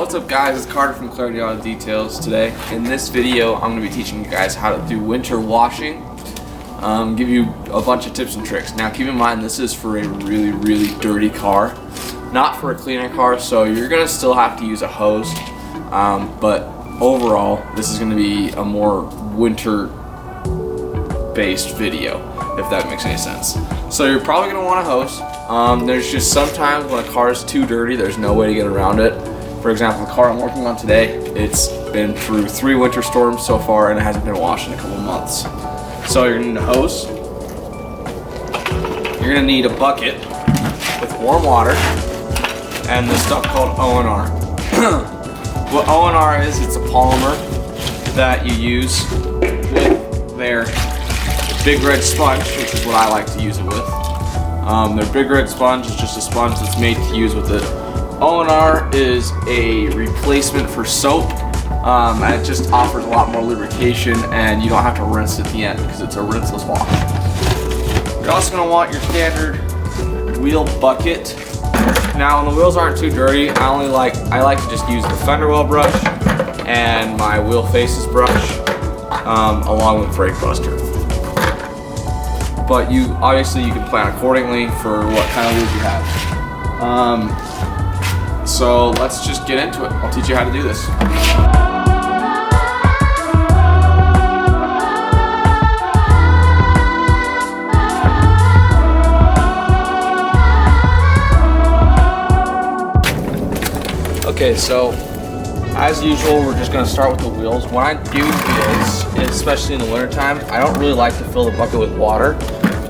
What's up guys, it's Carter from Clarity Auto Details. Today, in this video, I'm going to be teaching you guys how to do winter washing. Give you a bunch of tips and tricks. Now keep in mind this is for a really dirty car, not for a cleaner car, so you're going to still have to use a hose. But overall, this is going to be a more winter based video, if that makes any sense. So you're probably going to want a hose. There's just sometimes when a car is too dirty, there's no way to get around it. For example, the car I'm working on today, it's been through 3 winter storms so far and it hasn't been washed in a couple months. So you're going to need a hose. You're going to need a bucket with warm water and this stuff called O&R. What O&R is, it's a polymer that you use with their Big Red Sponge, which is what I like to use it with. Their Big Red Sponge is just a sponge that's made to use with it. O&R is a replacement for soap, and it just offers a lot more lubrication and you don't have to rinse at the end because it's a rinseless wash. You're also going to want your standard wheel bucket. Now when the wheels aren't too dirty, I like to just use the fender well brush and my wheel faces brush along with brake buster. But obviously you can plan accordingly for what kind of wheels you have. So let's just get into it. I'll teach you how to do this. Okay, so as usual, we're just going to start with the wheels. When I do wheels, especially in the wintertime, I don't really like to fill the bucket with water.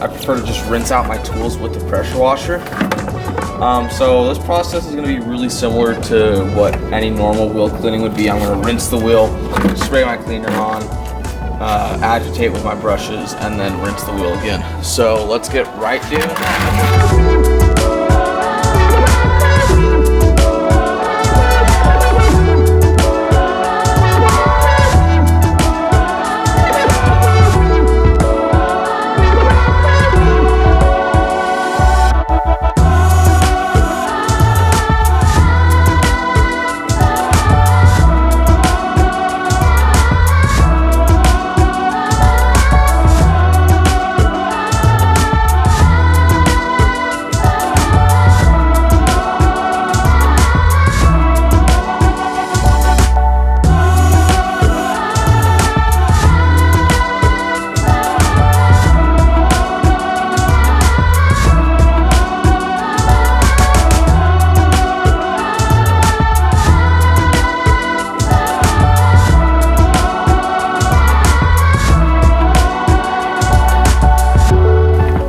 I prefer to just rinse out my tools with the pressure washer. So this process is going to be really similar to what any normal wheel cleaning would be. I'm going to rinse the wheel, spray my cleaner on, agitate with my brushes, and then rinse the wheel again. So let's get right doing that.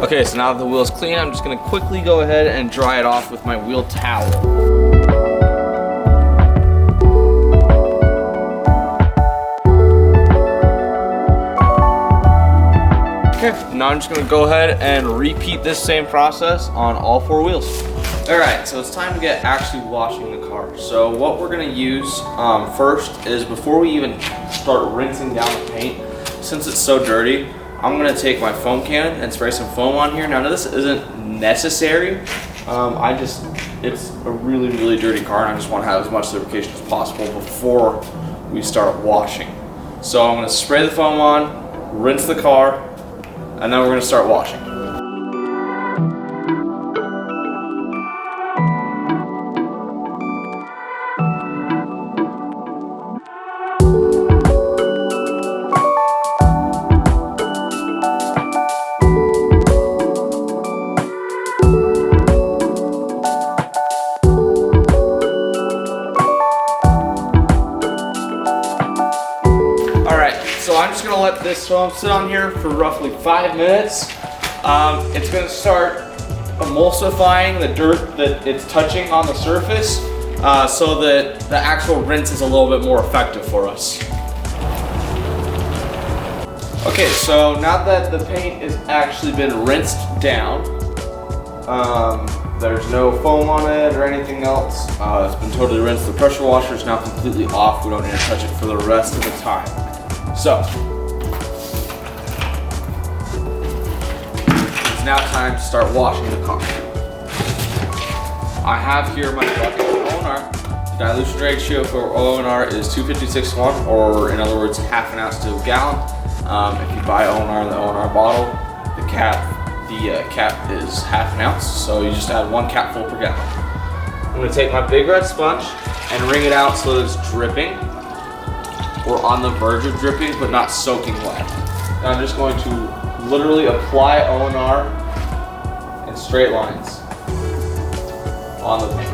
Okay, so now that the wheel is clean, I'm just going to quickly go ahead and dry it off with my wheel towel. Okay, now I'm just going to go ahead and repeat this same process on all 4 wheels. Alright, so it's time to get actually washing the car. So what we're going to use first is, before we even start rinsing down the paint, since it's so dirty, I'm going to take my foam cannon and spray some foam on here. Now this isn't necessary. It's a really dirty car and I just want to have as much lubrication as possible before we start washing. So I'm going to spray the foam on, rinse the car, and then we're going to start washing. So I'm just going to let this foam sit on here for roughly 5 minutes. It's going to start emulsifying the dirt that it's touching on the surface, so that the actual rinse is a little bit more effective for us. Okay, so now that the paint has actually been rinsed down, there's no foam on it or anything else. It's been totally rinsed. The pressure washer is now completely off. We don't need to touch it for the rest of the time. So, it's now time to start washing the car. I have here my bucket of O&R. The dilution ratio for O&R is 256:1, or in other words, half an ounce to a gallon. If you buy O&R in the O&R bottle, the cap is half an ounce, so you just add 1 capful per gallon. I'm going to take my big red sponge and wring it out so that it's dripping. We're on the verge of dripping, but not soaking wet. And I'm just going to literally apply O&R in straight lines on the paint.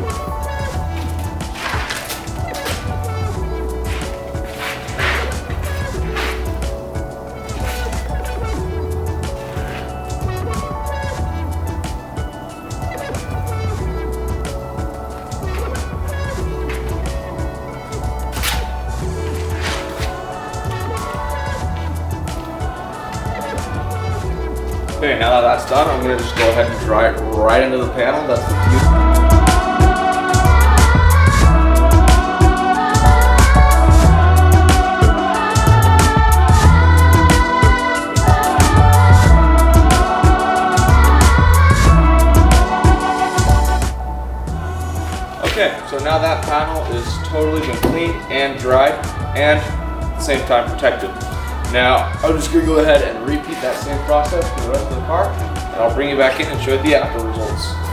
Okay, now that that's done, I'm going to just go ahead and dry it right into the panel. That's the Okay, so now that panel is totally been cleaned and dried and at the same time protected. Now, I'm just going to go ahead and repeat that same process for the rest of the car, and I'll bring you back in and show you the after results.